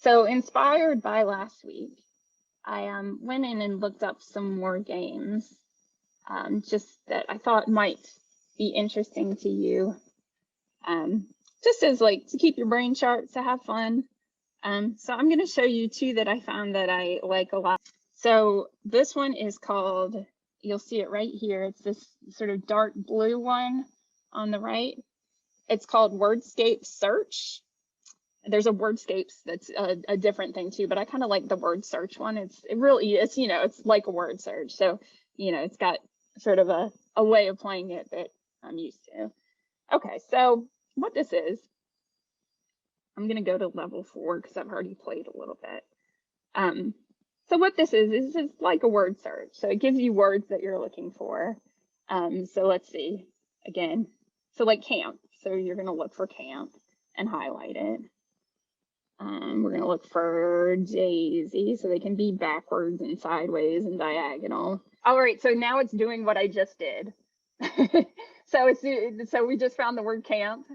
So inspired by last week, I went in and looked up some more games just that I thought might be interesting to you, just as like to keep your brain sharp, to have fun. So I'm going to show you two that I found that I like a lot. So this one is called, you'll see it right here. It's this sort of dark blue one on the right. It's called Wordscapes Search. There's a Wordscapes that's a different thing too, but I kind of like the word search one. It's like a word search. So, it's got sort of a way of playing it that I'm used to. Okay, so what this is, I'm going to go to level 4 because I've already played a little bit. So what this is it's like a word search. So it gives you words that you're looking for. So let's see, again, so like camp. So you're going to look for camp and highlight it. We're going to look for daisy, so they can be backwards and sideways and diagonal. All right, so now it's doing what I just did. So we just found the word camp.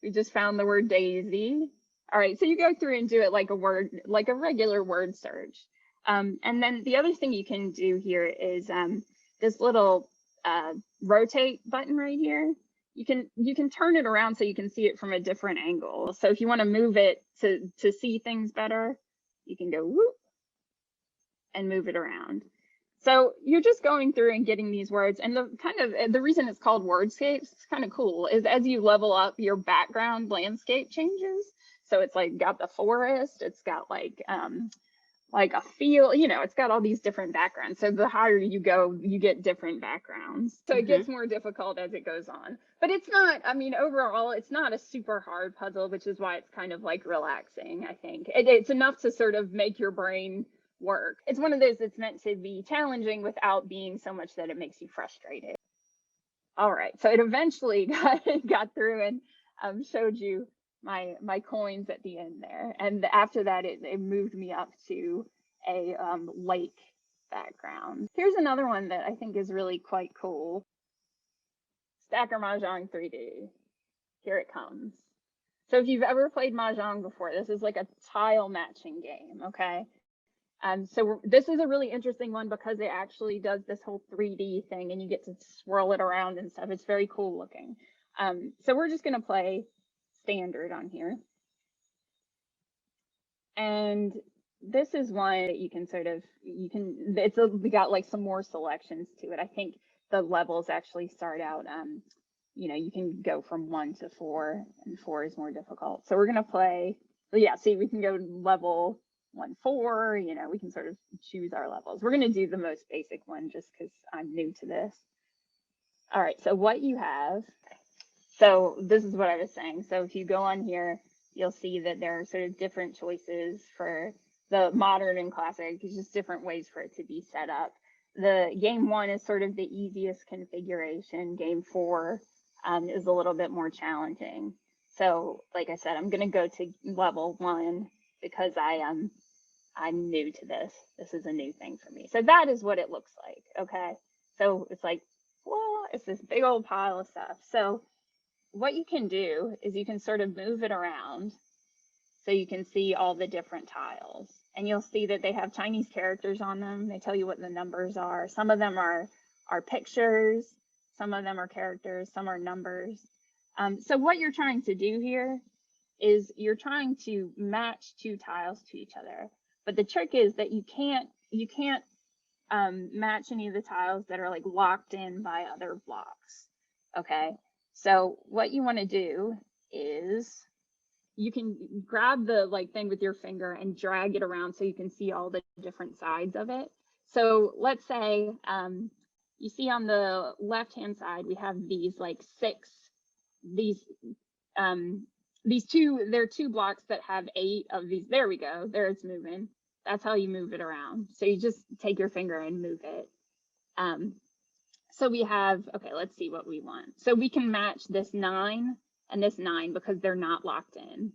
We just found the word daisy. All right, so you go through and do it like a regular word search. And then the other thing you can do here is this little rotate button right here. You can turn it around so you can see it from a different angle. So if you want to move it to see things better, you can go whoop and move it around. So you're just going through and getting these words, and the reason it's called Wordscapes, it's kind of cool, is as you level up, your background landscape changes. So it's like got the forest, it's got like a field, it's got all these different backgrounds. So the higher you go, you get different backgrounds. So it gets more difficult as it goes on. But it's not, overall, it's not a super hard puzzle, which is why it's kind of like relaxing, I think. It's enough to sort of make your brain work. It's one of those that's meant to be challenging without being so much that it makes you frustrated. All right, so it eventually got through and showed you my coins at the end there, and after that it moved me up to a lake background. Here's another one that I think is really quite cool. Stacker Mahjong 3D. Here it comes. So if you've ever played Mahjong before, this is like a tile matching game, okay? So this is a really interesting one because it actually does this whole 3D thing and you get to swirl it around and stuff. It's very cool looking. So we're just gonna play standard on here. And this is one that you can we got like some more selections to it. I think the levels actually start out, you can go from 1 to 4, and 4 is more difficult. So we're gonna play, see, we can go level 1, 4, we can sort of choose our levels. We're gonna do the most basic one just because I'm new to this. All right, so what you have, so this is what I was saying. So if you go on here, you'll see that there are sort of different choices for the modern and classic. It's just different ways for it to be set up. The game 1 is sort of the easiest configuration. Game 4 is a little bit more challenging. So like I said, I'm gonna go to level 1 because I'm new to this. This is a new thing for me. So that is what it looks like, okay? So it's like, well, it's this big old pile of stuff. So what you can do is you can sort of move it around so you can see all the different tiles, and you'll see that they have Chinese characters on them. They tell you what the numbers are. Some of them are pictures, some of them are characters, some are numbers. So what you're trying to do here is you're trying to match 2 tiles to each other, but the trick is that you can't match any of the tiles that are like locked in by other blocks. Okay, so what you want to do is you can grab the thing with your finger and drag it around so you can see all the different sides of it. So let's say you see on the left hand side we have these like 6, these 2, there are 2 blocks that have 8 of these. There we go, there it's moving. That's how you move it around. So you just take your finger and move it. So we have, okay, let's see what we want. So we can match this 9 and this 9 because they're not locked in.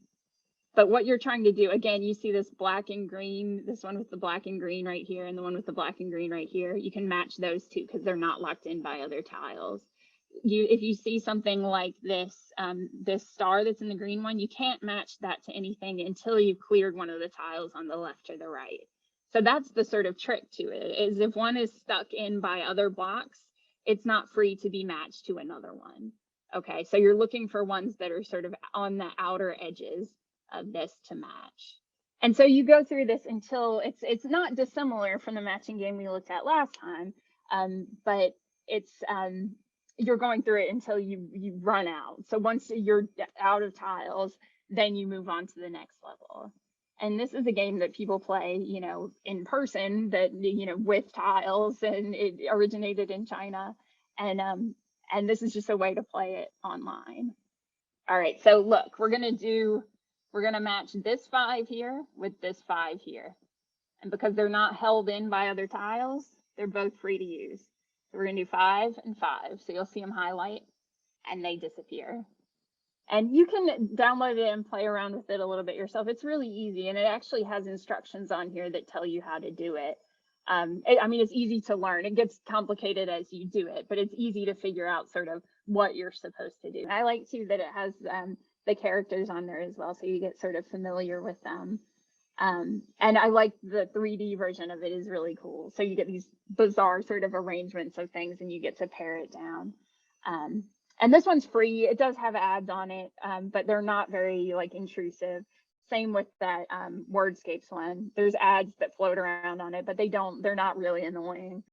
But what you're trying to do, again, you see this black and green, this one with the black and green right here, and the one with the black and green right here. You can match those 2 because they're not locked in by other tiles. if you see something like this, this star that's in the green one, you can't match that to anything until you've cleared one of the tiles on the left or the right. So that's the sort of trick to it, is if one is stuck in by other blocks, it's not free to be matched to another one. Okay, so you're looking for ones that are sort of on the outer edges of this to match. And so you go through this until it's not dissimilar from the matching game we looked at last time, but it's you're going through it until you run out. So once you're out of tiles, then you move on to the next level. And this is a game that people play, you know, in person, that, you know, with tiles, and it originated in China. And this is just a way to play it online. All right, so look, we're gonna match this 5 here with this 5 here. And because they're not held in by other tiles, they're both free to use. So we're gonna do 5 and 5. So you'll see them highlight and they disappear. And you can download it and play around with it a little bit yourself. It's really easy, and it actually has instructions on here that tell you how to do it. I mean, it's easy to learn. It gets complicated as you do it, but it's easy to figure out sort of what you're supposed to do. I like too that it has the characters on there as well, so you get sort of familiar with them. And I like the 3D version of it, is really cool. So you get these bizarre sort of arrangements of things, and you get to pare it down. And this one's free. It does have ads on it, but they're not very like intrusive. Same with that Wordscapes one. There's ads that float around on it, but they're not really annoying.